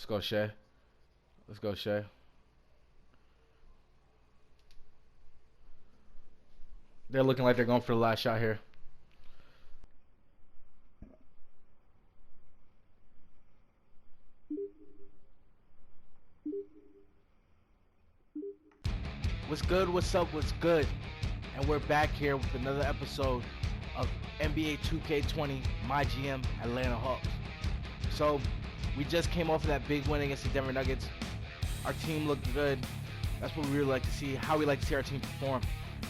Let's go, Shea. Let's go, Shea. They're looking like they're going for the last shot here. What's good? What's up? What's good? And we're back here with another episode of NBA 2K20 My GM Atlanta Hawks. So we just came off of that big win against the Denver Nuggets. Our team looked good. That's what we really like to see, how we like to see our team perform.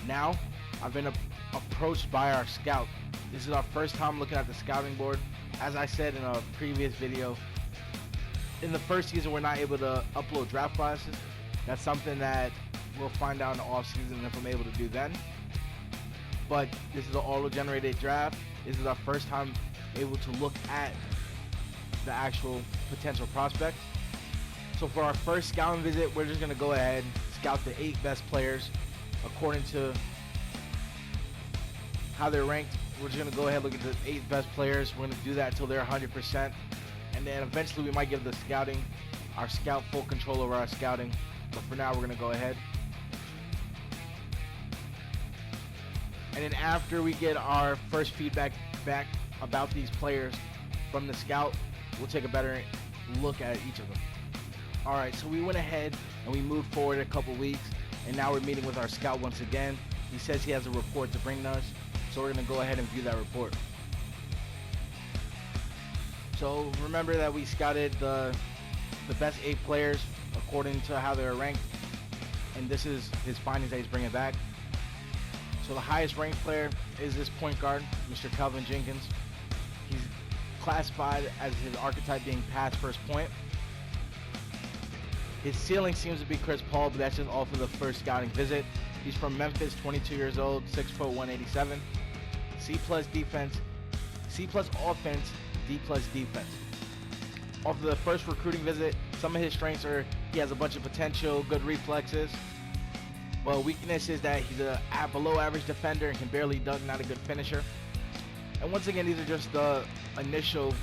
Now, I've been approached by our scout. This is our first time looking at the scouting board. As I said in a previous video, in the first season we're not able to upload draft classes. That's something that we'll find out in the off season if I'm able to do then. But this is an auto-generated draft. This is our first time able to look at the actual potential prospects. So for our first scouting visit, we're just gonna go ahead and scout the 8 best players according to how they're ranked. We're just gonna go ahead and look at the 8 best players. We're gonna do that until they're 100%, and then eventually we might give our scout full control over our scouting. But for now, we're gonna go ahead. And then after we get our first feedback back about these players from the scout, we'll take a better look at each of them. All right, so we went ahead and we moved forward a couple weeks, and now we're meeting with our scout once again. He says he has a report to bring us, so we're gonna go ahead and view that report. So remember that we scouted the best 8 players according to how they were ranked, and this is his findings that he's bringing back. So the highest ranked player is this point guard, Mr. Kelvin Jenkins. He's classified as his archetype being pass first point. His ceiling seems to be Chris Paul, but that's just off of the first scouting visit. He's from Memphis, 22 years old, 6', 187. C+ defense, C+ offense, D+ defense. Off of the first recruiting visit, some of his strengths are he has a bunch of potential, good reflexes. Well, weakness is that he's a below average defender and can barely dunk, not a good finisher. And once again, these are just the initial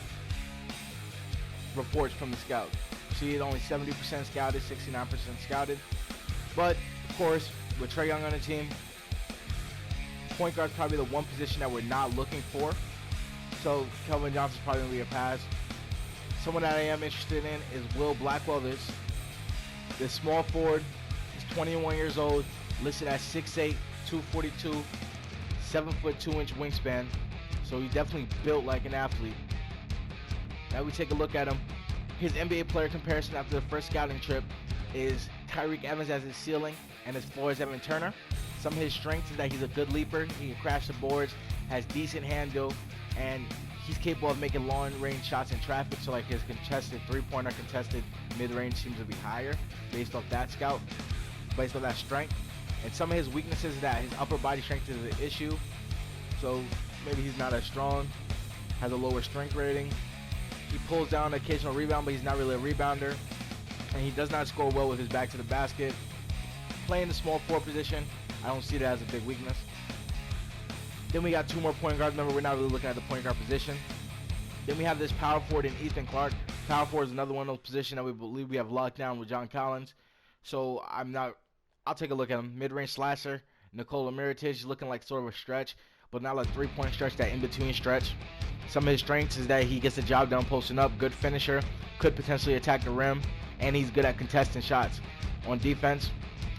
reports from the scout. See, it's only 70% scouted, 69% scouted. But, of course, with Trae Young on the team, point guard's probably the one position that we're not looking for. So, Kelvin Johnson's probably going to be a pass. Someone that I am interested in is Will Blackwell. This small forward. He's 21 years old, listed at 6'8", 242, 7'2" wingspan. So he's definitely built like an athlete. Now we take a look at him. His NBA player comparison after the first scouting trip is Tyreke Evans as his ceiling and his floor is Evan Turner. Some of his strengths is that he's a good leaper, he can crash the boards, has decent handle, and he's capable of making long-range shots in traffic. So like his contested three-pointer, contested mid-range seems to be higher based off that scout, based on that strength. And some of his weaknesses is that his upper body strength is an issue. So maybe he's not as strong, has a lower strength rating. He pulls down an occasional rebound, but he's not really a rebounder. And he does not score well with his back to the basket. Playing the small forward position, I don't see that as a big weakness. Then we got 2 more point guards. Remember, we're not really looking at the point guard position. Then we have this power forward in Ethan Clark. Power forward is another one of those positions that we believe we have locked down with John Collins. So I'll take a look at him. Mid-range slasher, Nikola Mirotic, looking like sort of a stretch, but not like 3-point stretch, that in-between stretch. Some of his strengths is that he gets the job done posting up, good finisher, could potentially attack the rim, and he's good at contesting shots. On defense,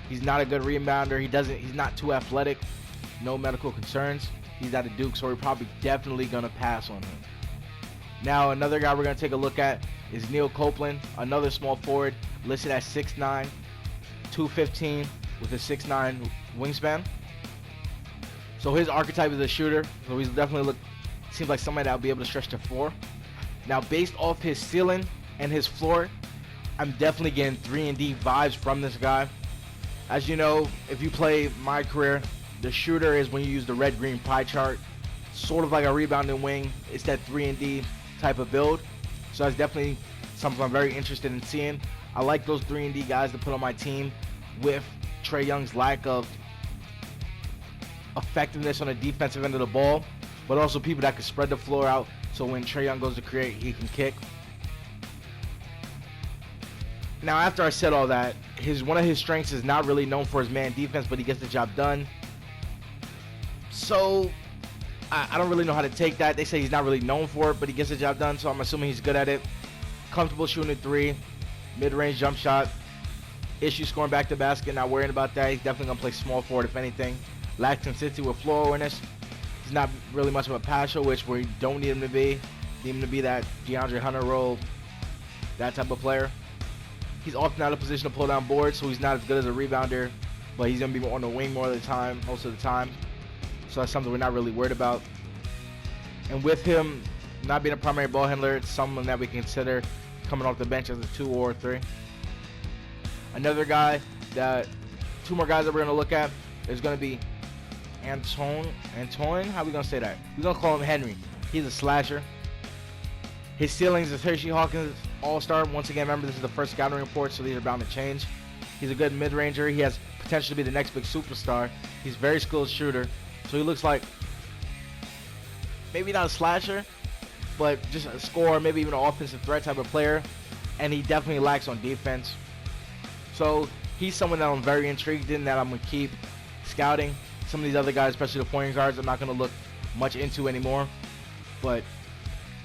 he's not a good rebounder. He's not too athletic. No medical concerns. He's at a Duke, so we're probably definitely gonna pass on him. Now another guy we're gonna take a look at is Neil Copeland, another small forward, listed at 6'9", 215 with a 6'9" wingspan. So his archetype is a shooter, so he's definitely seems like somebody that will be able to stretch to 4. Now based off his ceiling and his floor, I'm definitely getting 3-and-D vibes from this guy. As you know, if you play My Career, the shooter is when you use the red-green pie chart, sort of like a rebounding wing. It's that 3-and-D type of build. So that's definitely something I'm very interested in seeing. I like those 3-and-D guys to put on my team with Trae Young's lack of effectiveness on the defensive end of the ball, but also people that can spread the floor out so when Trae Young goes to create, he can kick. Now, after I said all that, one of his strengths is not really known for his man defense, but he gets the job done. So, I don't really know how to take that. They say he's not really known for it, but he gets the job done, so I'm assuming he's good at it. Comfortable shooting a three, mid-range jump shot. Issue scoring back to basket, not worrying about that. He's definitely going to play small forward, if anything. Lacks consistency with floor awareness. He's not really much of a passer, which we don't need him to be. Need him to be that DeAndre Hunter role, that type of player. He's often out of position to pull down boards, so he's not as good as a rebounder, but he's going to be on the wing more of the time, most of the time. So that's something we're not really worried about. And with him not being a primary ball handler, it's someone that we consider coming off the bench as a 2 or 3. Another guy two more guys that we're going to look at is going to be Antoine, how are we going to say that? We're going to call him Henry. He's a slasher. His ceilings is Hershey Hawkins all-star. Once again, remember this is the first scouting report, so these are bound to change. He's a good mid-ranger. He has potential to be the next big superstar. He's a very skilled shooter. So he looks like maybe not a slasher, but just a scorer, maybe even an offensive threat type of player. And he definitely lacks on defense. So he's someone that I'm very intrigued in, that I'm going to keep scouting. Some of these other guys, especially the point guards, I'm not going to look much into anymore. But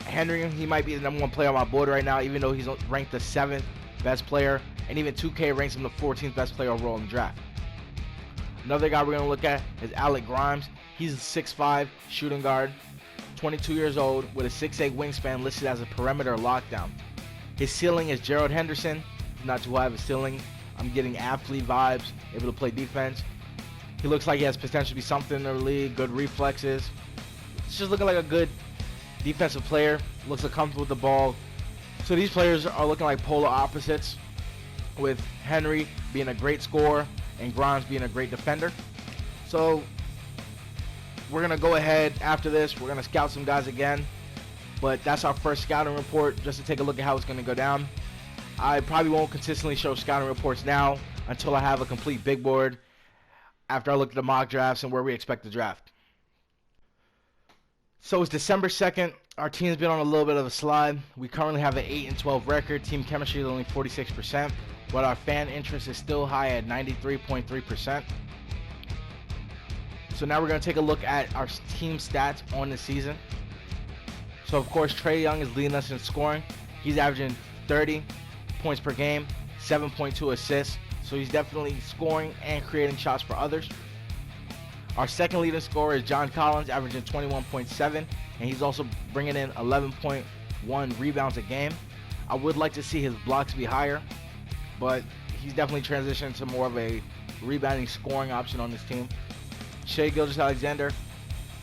Henry, he might be the number 1 player on my board right now, even though he's ranked the 7th best player. And even 2K ranks him the 14th best player overall in the draft. Another guy we're going to look at is Alec Grimes. He's a 6'5 shooting guard, 22 years old, with a 6'8 wingspan, listed as a perimeter lockdown. His ceiling is Gerald Henderson. Not too high of a ceiling. I'm getting athlete vibes, able to play defense. He looks like he has potential to be something in the league, good reflexes. It's just looking like a good defensive player, looks comfortable with the ball. So these players are looking like polar opposites, with Henry being a great scorer and Grimes being a great defender. So we're going to go ahead after this. We're going to scout some guys again. But that's our first scouting report, just to take a look at how it's going to go down. I probably won't consistently show scouting reports now until I have a complete big board after I look at the mock drafts and where we expect to draft. So it's December 2nd. Our team's been on a little bit of a slide. We currently have an 8-12 record. Team chemistry is only 46%, but our fan interest is still high at 93.3%. So now we're going to take a look at our team stats on the season. So of course, Trae Young is leading us in scoring. He's averaging 30 points per game, 7.2 assists. So he's definitely scoring and creating shots for others. Our second leading scorer is John Collins, averaging 21.7, and he's also bringing in 11.1 rebounds a game. I would like to see his blocks be higher, but he's definitely transitioned to more of a rebounding scoring option on this team. Shai Gilgeous-Alexander,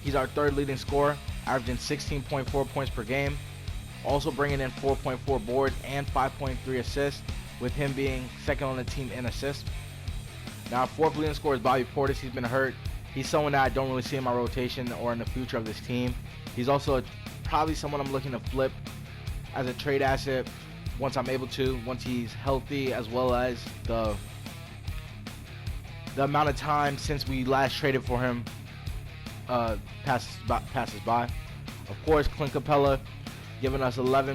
he's our third leading scorer, averaging 16.4 points per game, also bringing in 4.4 boards and 5.3 assists, with him being second on the team in assists. Now, our fourth leading scorer is Bobby Portis. He's been hurt. He's someone that I don't really see in my rotation or in the future of this team. He's also probably someone I'm looking to flip as a trade asset once I'm able to, once he's healthy, as well as the amount of time since we last traded for him passes by. Of course, Clint Capella giving us 11.6,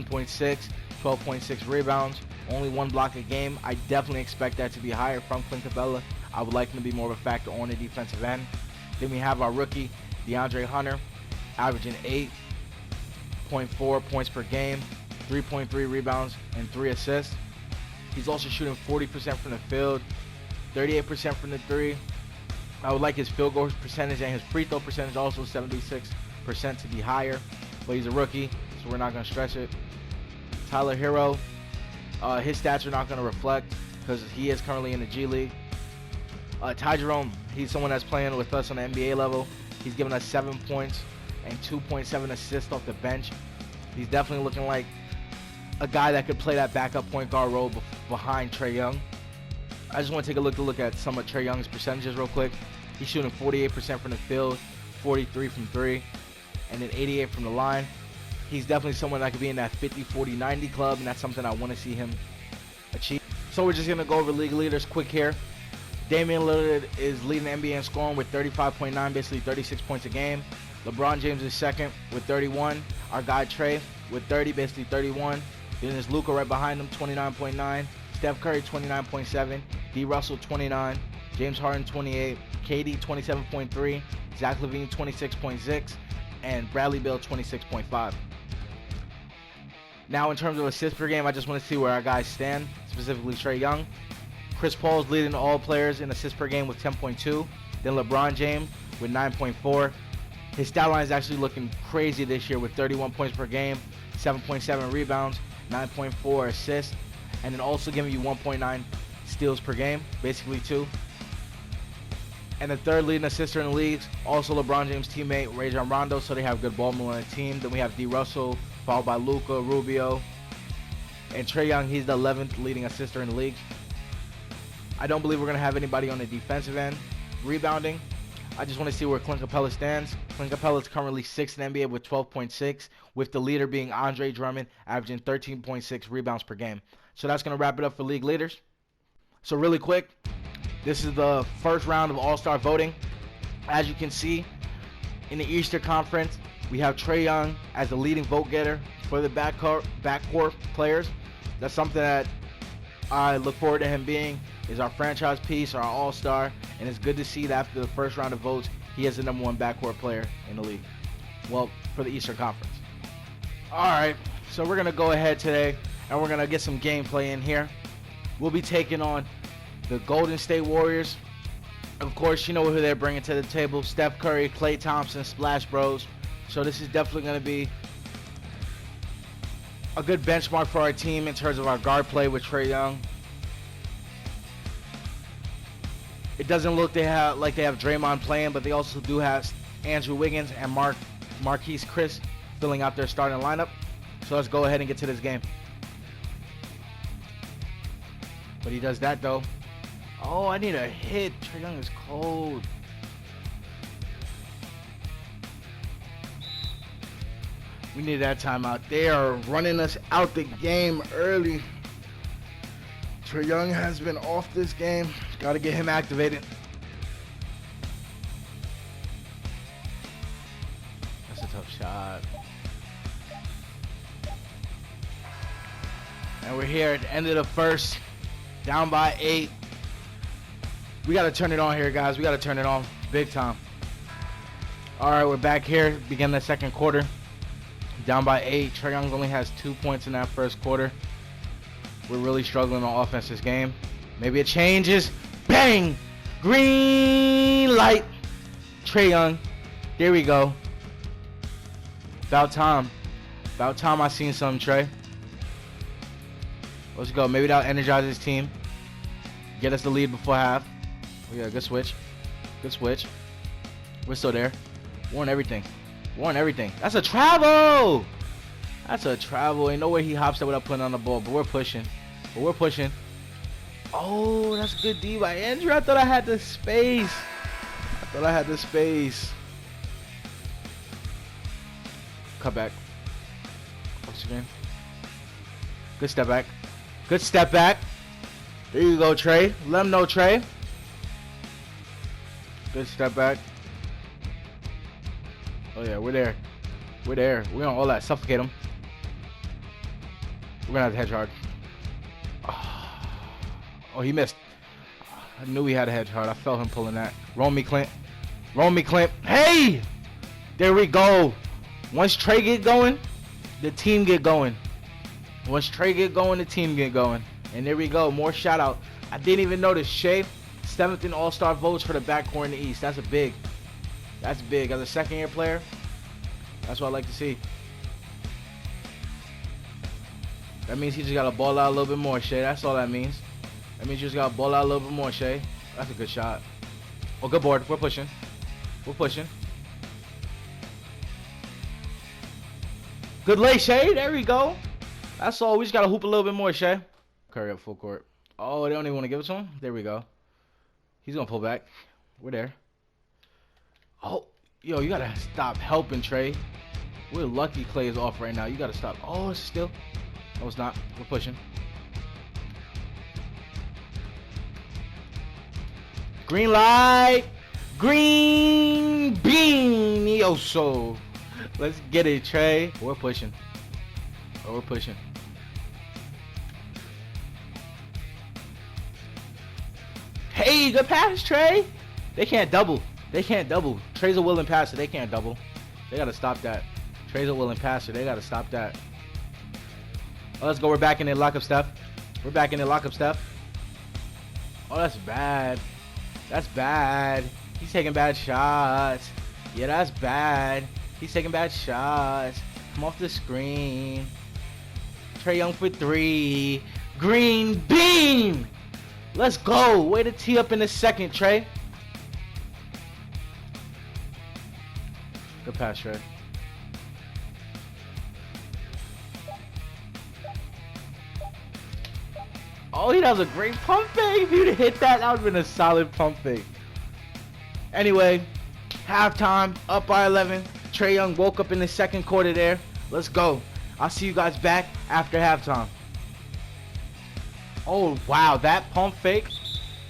12.6 rebounds, only 1 block a game. I definitely expect that to be higher from Clint Capella. I would like him to be more of a factor on the defensive end. Then we have our rookie, DeAndre Hunter, averaging 8.4 points per game, 3.3 rebounds, and 3 assists. He's also shooting 40% from the field, 38% from the 3. I would like his field goal percentage and his free throw percentage also 76% to be higher, but he's a rookie, so we're not going to stretch it. Tyler Hero, his stats are not going to reflect because he is currently in the G League. Ty Jerome, he's someone that's playing with us on the NBA level. He's given us 7 points and 2.7 assists off the bench. He's definitely looking like a guy that could play that backup point guard role behind Trae Young. I just want to take a look at some of Trae Young's percentages real quick. He's shooting 48% from the field, 43 from 3, and then 88 from the line. He's definitely someone that could be in that 50-40-90 club, and that's something I want to see him achieve. So we're just going to go over league leaders quick here. Damian Lillard is leading the NBA in scoring with 35.9, basically 36 points a game. LeBron James is second with 31. Our guy Trae with 30, basically 31. Then there's Luka right behind him, 29.9. Steph Curry 29.7, D. Russell 29, James Harden 28, KD 27.3, Zach LaVine 26.6, and Bradley Beal 26.5. Now in terms of assists per game, I just want to see where our guys stand, specifically Trae Young. Chris Paul is leading all players in assists per game with 10.2. Then LeBron James with 9.4. His stat line is actually looking crazy this year with 31 points per game, 7.7 rebounds, 9.4 assists, and then also giving you 1.9 steals per game, basically 2. And the third leading assister in the league, also LeBron James' teammate Rajon Rondo, so they have good ball movement on the team. Then we have D. Russell, followed by Luka, Rubio, and Trae Young. He's the 11th leading assister in the league. I don't believe we're going to have anybody on the defensive end. Rebounding, I just want to see where Clint Capella stands. Clint Capella is currently 6th in the NBA with 12.6, with the leader being Andre Drummond, averaging 13.6 rebounds per game. So that's going to wrap it up for league leaders. So really quick, this is the first round of All-Star voting. As you can see, in the Eastern Conference, we have Trae Young as the leading vote getter for the backcourt players. That's something that I look forward to him being, is our franchise piece, our all-star, and it's good to see that after the first round of votes, he is the number 1 backcourt player in the league. Well, for the Eastern Conference. Alright, so we're going to go ahead today, and we're going to get some gameplay in here. We'll be taking on the Golden State Warriors. Of course, you know who they're bringing to the table. Steph Curry, Klay Thompson, Splash Bros. So this is definitely going to be a good benchmark for our team in terms of our guard play with Trae Young. It doesn't look like they have Draymond playing, but they also do have Andrew Wiggins and Marquise Chris filling out their starting lineup. So let's go ahead and get to this game. But he does that though. Oh, I need a hit. Trae Young is cold. We need that timeout. They are running us out the game early. Trae Young has been off this game. Got to get him activated. That's a tough shot. And we're here at the end of the first. Down by 8. We got to turn it on here, guys. We got to turn it on big time. All right, we're back here. Begin the second quarter. Down by 8. Trae Young only has 2 points in that first quarter. We're really struggling on offense this game. Maybe it changes. Bang! Green light. Trae Young. There we go. About time. About time I seen something, Trae. Let's go. Maybe that'll energize his team. Get us the lead before half. Oh, yeah, good switch. Good switch. We're still there. We're on everything. We're on everything. That's a travel! That's a travel. Ain't no way he hops that without putting on the ball. But we're pushing. But we're pushing. Oh, that's good D by Andrew. I thought I had the space. I thought I had the space. Cut back. Once again. Good step back. Good step back. There you go, Trae. Let him know, Trae. Good step back. Oh, yeah, we're there. We're there. We're on all that. Suffocate him. We're going to have to hedge hard. Oh, he missed. I knew he had a hedge hard. I felt him pulling that. Roll me, Clint. Roll me, Clint. Hey! There we go. Once Trae get going, the team get going. Once Trae get going, the team get going. And there we go. More shout out. I didn't even notice Shea, 7th in All-Star votes for the backcourt in the East. That's a big. That's big. As a second-year player, that's what I like to see. That means he just got to ball out a little bit more, Shea. That's all that means. That means you just got to ball out a little bit more, Shea. That's a good shot. Oh, good board. We're pushing. We're pushing. Good lay, Shea. There we go. That's all. We just got to hoop a little bit more, Shea. Curry up full court. Oh, they don't even want to give it to him? There we go. He's going to pull back. We're there. Oh, yo, you got to stop helping, Trae. We're lucky Klay is off right now. You got to stop. Oh, it's still. No, it's not. We're pushing. Green light. Green bean. Yo, so. Let's get it, Trae. We're pushing. Oh, we're pushing. Hey, good pass, Trey. They can't double. They can't double. Trey's a willing passer. They can't double. They got to stop that. Trey's a willing passer. They got to stop that. Oh, let's go. We're back in there. Lock up Steph. We're back in there. Lock up Steph. Oh, that's bad. That's bad. He's taking bad shots. Yeah, that's bad. He's taking bad shots. Come off the screen. Trae Young for 3. Green bean. Let's go. Way to tee up in the second, Trey. Good pass, Trey. Oh, that was a great pump fake. If you'd hit that, that would have been a solid pump fake. Anyway, halftime, up by 11. Trae Young woke up in the second quarter there. Let's go. I'll see you guys back after halftime. Oh, wow. That pump fake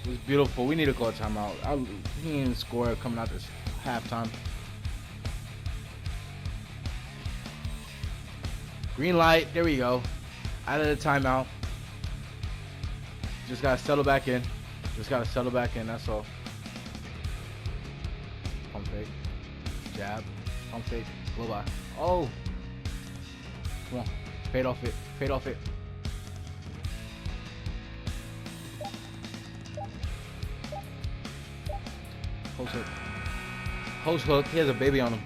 was beautiful. We need to call a timeout. He didn't score coming out this halftime. Green light. There we go. Out of the timeout. Just got to settle back in. Just got to settle back in. That's all. Pump fake. Jab. Pump fake. Blow by. Oh. Come on. Fade off it. Fade off it. Post hook. Post hook. He has a baby on him.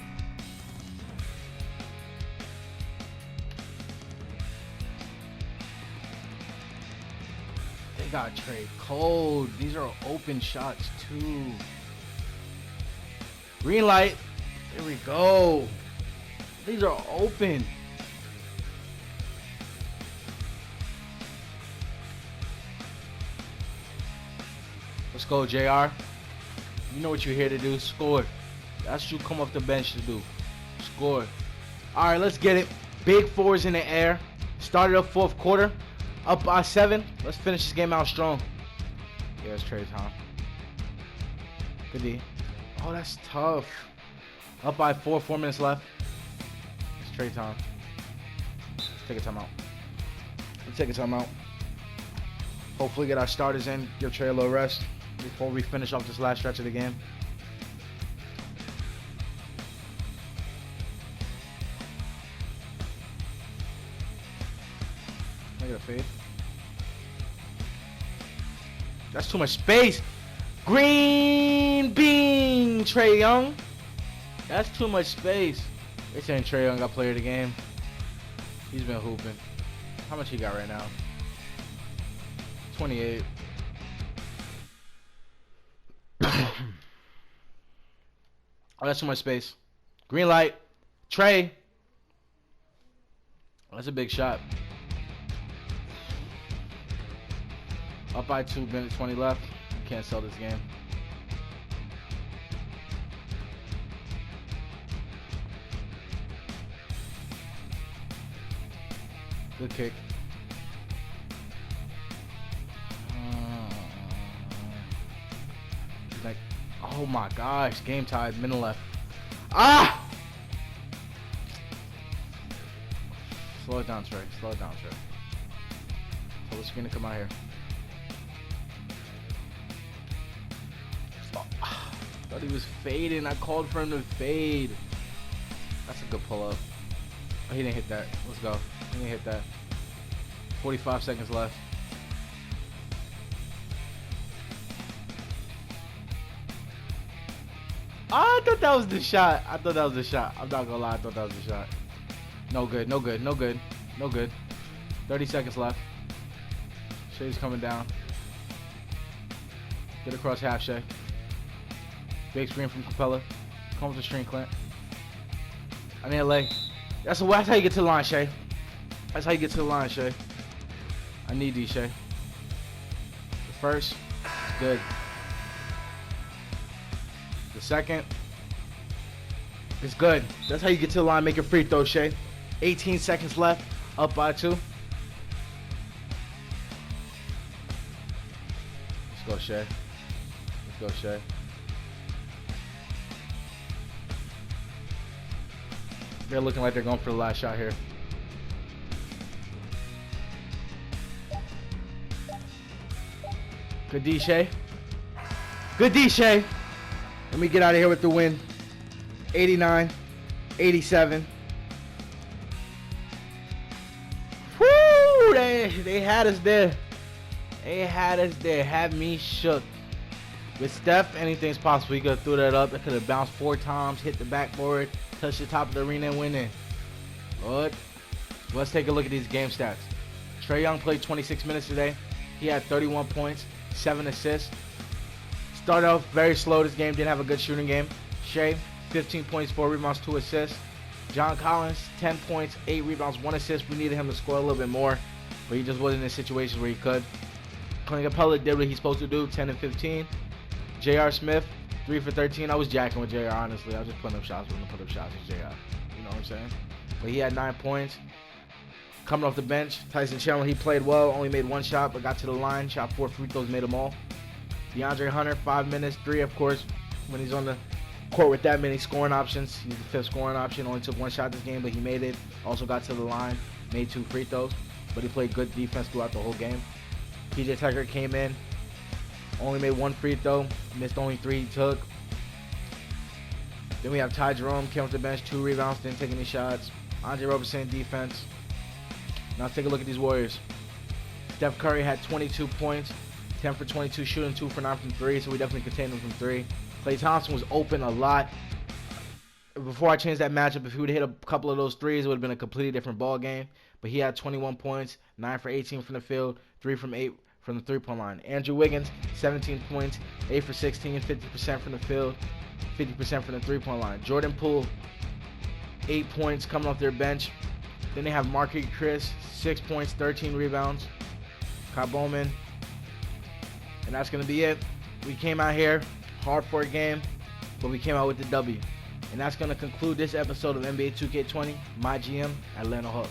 They got Trey cold. These are open shots too. Green light. There we go. These are open. Let's go, JR. You know what you're here to do. Score. That's what you come off the bench to do. Score. All right, let's get it. Big fours in the air. Started up fourth quarter. Up by 7. Let's finish this game out strong. Yeah, it's Trey's, huh? Good D. Oh, that's tough. Up by 4. 4 minutes left. It's Trey time. Let's take a timeout. Let's take a timeout. Hopefully get our starters in. Give Trey a little rest before we finish off this last stretch of the game. Look at the fade. That's too much space. Green bean, Trae Young. That's too much space. They saying Trae Young got player of the game. He's been hooping. How much he got right now? 28. Oh, that's too much space. Green light. Trey. Oh, that's a big shot. Up by 2 minutes 20 left. Can't sell this game. Good kick. Like, oh my gosh, game tied, middle left. Ah! Slow it down, Trey. Slow it down, Trey. Tell the screen to come out here. Oh, thought he was fading. I called for him to fade. That's a good pull-up. Oh, he didn't hit that. Let's go. He didn't hit that. 45 seconds left. I thought that was the shot. I thought that was the shot. I'm not gonna lie. I thought that was the shot. No good. No good. No good. No good. 30 seconds left. Shay's coming down. Get across half, Shay. Big screen from Capella. Come with the screen, Clint. I need LA. That's how you get to the line, Shay. That's how you get to the line, Shay. I need these, Shay. The first, it's good. The second, it's good. That's how you get to the line, make a free throw, Shay. 18 seconds left, up by 2. Let's go, Shay. Let's go, Shay. They're looking like they're going for the last shot here. Good D, Shay. Good D, Shea. Let me get out of here with the win. 89-87. Woo! They had us there. They had us there. Had me shook. With Steph, anything's possible. He could have threw that up. It could have bounced 4 times, hit the backboard, touched the top of the arena, and went in. But let's take a look at these game stats. Trae Young played 26 minutes today. He had 31 points, 7 assists. Started off very slow this game, didn't have a good shooting game. Shea, 15 points, 4 rebounds, 2 assists. John Collins, 10 points, 8 rebounds, 1 assist. We needed him to score a little bit more, but he just wasn't in situations where he could. Clint Capella did what he's supposed to do, 10 and 15. J.R. Smith, 3 for 13. I was jacking with J.R. honestly. I was just putting up shots. When I put up shots with J.R. You know what I'm saying? But he had 9 points. Coming off the bench, Tyson Chandler, he played well. Only made 1 shot, but got to the line. Shot 4 free throws, made them all. DeAndre Hunter, 5 minutes. 3, of course, when he's on the court with that many scoring options. He's the 5th scoring option. Only took 1 shot this game, but he made it. Also got to the line. Made 2 free throws. But he played good defense throughout the whole game. PJ Tucker came in. Only made 1 free throw. Missed only 3 he took. Then we have Ty Jerome. Came off the bench. 2 rebounds. Didn't take any shots. Andre Roberson, defense. Now let's take a look at these Warriors. Steph Curry had 22 points. 10 for 22 shooting, 2 for 9 from 3. So we definitely contained him from 3. Klay Thompson was open a lot. Before I changed that matchup, if he would have hit a couple of those threes, it would have been a completely different ball game. But he had 21 points. 9 for 18 from the field. 3 from 8 from the 3-point line. Andrew Wiggins, 17 points, 8 for 16, 50% from the field, 50% from the 3-point line. Jordan Poole, 8 points coming off their bench. Then they have Marquise Chris, 6 points, 13 rebounds. Kyle Bowman. And that's going to be it. We came out here, hard for a game, but we came out with the W. And that's going to conclude this episode of NBA 2K20, my GM, Atlanta Hawks.